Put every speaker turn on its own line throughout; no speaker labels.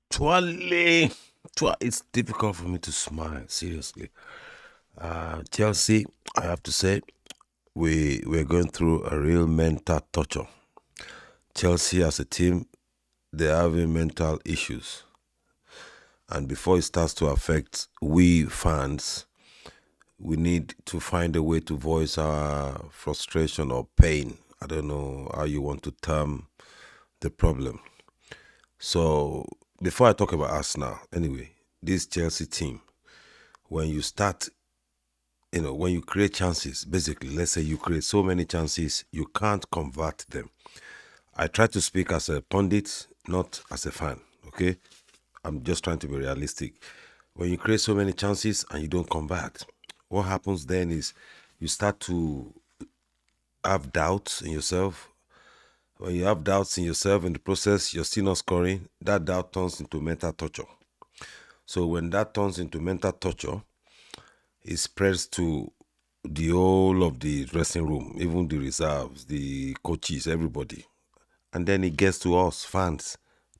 Twale. It's difficult for me to smile, seriously. Chelsea, I have to say, we're going through a real mental torture. Chelsea as a team, they're having mental issues. And before it starts to affect we fans, we need to find a way to voice our frustration or pain. I don't know how you want to term the problem. So before I talk about us now, anyway, this Chelsea team, when you start, when you create chances, basically, let's say you create so many chances, you can't convert them. I try to speak as a pundit, not as a fan, okay? I'm just trying to be realistic. When you create so many chances and you don't convert, what happens then is you start to have doubts in yourself. When you have doubts in yourself in the process, you're still not scoring, that doubt turns into mental torture. So when that turns into mental torture, it spreads to the whole of the dressing room, even the reserves, the coaches, everybody. And then it gets to us, fans.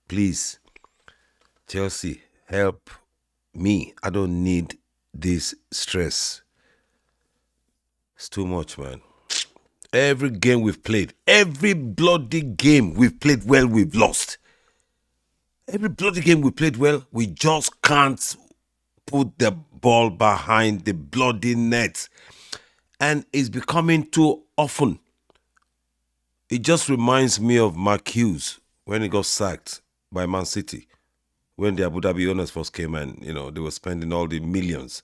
Please, Chelsea, help me. I don't need this stress. It's too much, man. Every game we've played, every bloody game we've played well, we've lost. Every bloody game we played well, we just can't put the ball behind the bloody net. And it's becoming too often. It just reminds me of Mark Hughes when he got sacked by Man City. When the Abu Dhabi owners first came and, they were spending all the millions.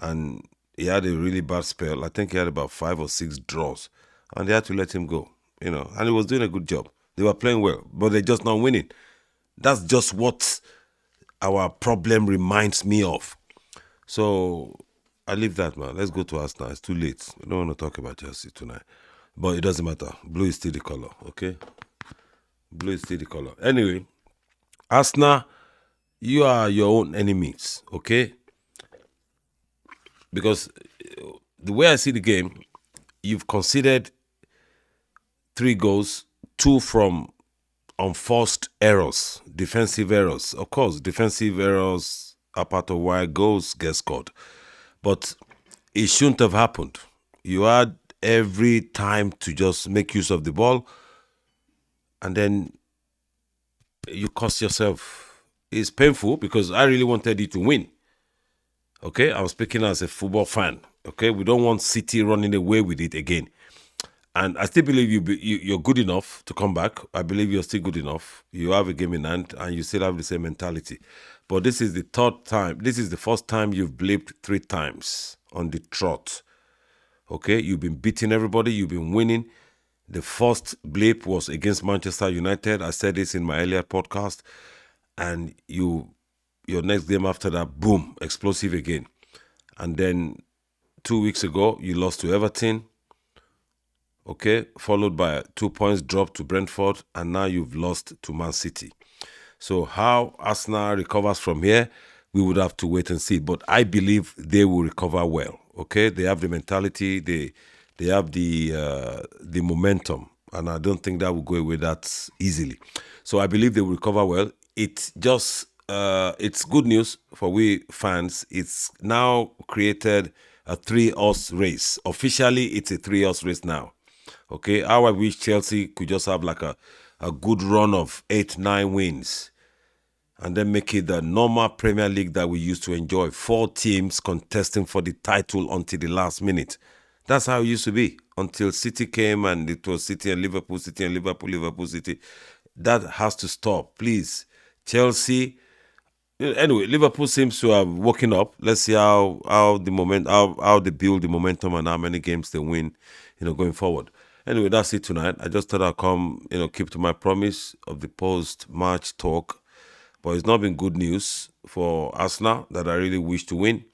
And he had a really bad spell. I think he had about 5 or 6 draws. And they had to let him go, and he was doing a good job. They were playing well, but they're just not winning. That's just what our problem reminds me of. So I leave that, man. Let's go to Arsenal. It's too late. We don't want to talk about Chelsea tonight. But it doesn't matter. Blue is still the color, okay? Blue is still the color. Anyway, Arsenal, you are your own enemies, okay? Because the way I see the game, you've conceded 3 goals, 2 from unforced errors, defensive errors. Of course, defensive errors are part of why goals get scored. But it shouldn't have happened. You had every time to just make use of the ball, and then you cost yourself. It's painful because I really wanted you to win. Okay, I'm speaking as a football fan. Okay, we don't want City running away with it again. And I still believe you're good enough to come back. I believe you're still good enough. You have a game in hand and you still have the same mentality. But this is the third time. This is the first time you've blipped 3 times on the trot. Okay, you've been beating everybody. You've been winning. The first blip was against Manchester United. I said this in my earlier podcast. And your next game after that, boom, explosive again. And then 2 weeks ago, you lost to Everton. Okay, followed by 2 points dropped to Brentford, and now you've lost to Man City. So how Arsenal recovers from here, we would have to wait and see. But I believe they will recover well. Okay, they have the mentality, they have the momentum, and I don't think that will go away that easily. So I believe they will recover well. It's good news for we fans. It's now created a 3-horse race. Officially, it's a 3-horse race now. Okay, how I wish Chelsea could just have like a good run of 8-9 wins and then make it the normal Premier League that we used to enjoy. 4 teams contesting for the title until the last minute. That's how it used to be until City came and it was City and Liverpool, City and Liverpool, Liverpool, City. That has to stop, please. Chelsea. Anyway, Liverpool seems to have woken up. Let's see how they build the momentum and how many games they win, going forward. Anyway, that's it tonight. I just thought I'd come, keep to my promise of the post-match talk. But it's not been good news for Arsenal that I really wish to win.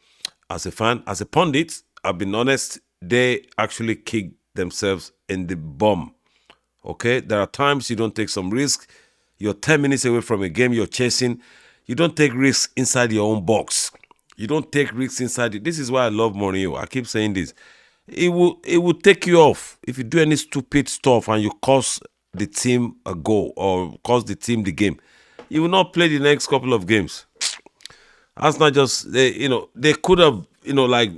As a fan, as a pundit, I've been honest, they actually kicked themselves in the bum. Okay? There are times you don't take some risk. You're 10 minutes away from a game you're chasing. You don't take risks inside your own box. You don't take risks inside it. This is why I love Mourinho. I keep saying this. It will take you off if you do any stupid stuff and you cost the team a goal or cost the team the game. You will not play the next couple of games. That's not just they could have like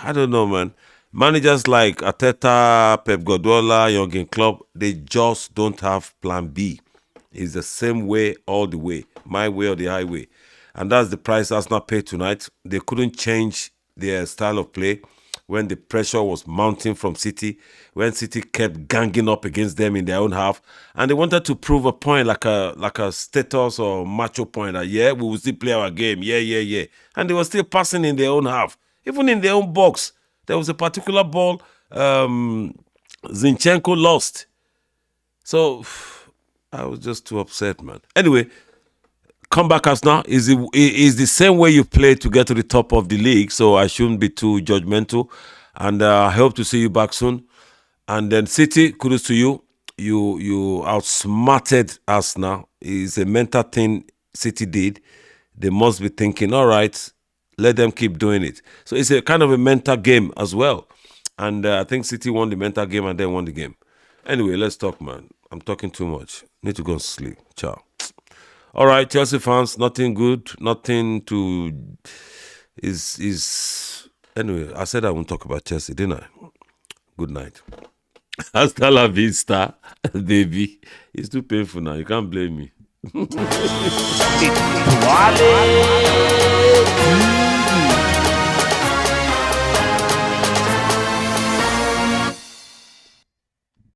I don't know, man. Managers like Arteta, Pep Guardiola, Jurgen Klopp, they just don't have Plan B. It's the same way all the way, my way or the highway, and that's the price Arsenal paid tonight. They couldn't change their style of play when the pressure was mounting from City, when City kept ganging up against them in their own half, and they wanted to prove a point like a status or macho point that yeah, we will still play our game, yeah, and they were still passing in their own half, even in their own box. There was a particular ball Zinchenko lost, so I was just too upset, man. Anyway, comeback Arsenal is the same way you play to get to the top of the league, so I shouldn't be too judgmental. And I hope to see you back soon. And then City, kudos to you. You outsmarted Arsenal. It's a mental thing City did. They must be thinking, all right, let them keep doing it. So it's a kind of a mental game as well. And I think City won the mental game and then won the game. Anyway, let's talk, man. I'm talking too much. Need to go and sleep. Ciao. All right, Chelsea fans, nothing good, nothing to is anyway. I said I won't talk about Chelsea, didn't I? Good night. Hasta la vista, baby. It's too painful now. You can't blame me.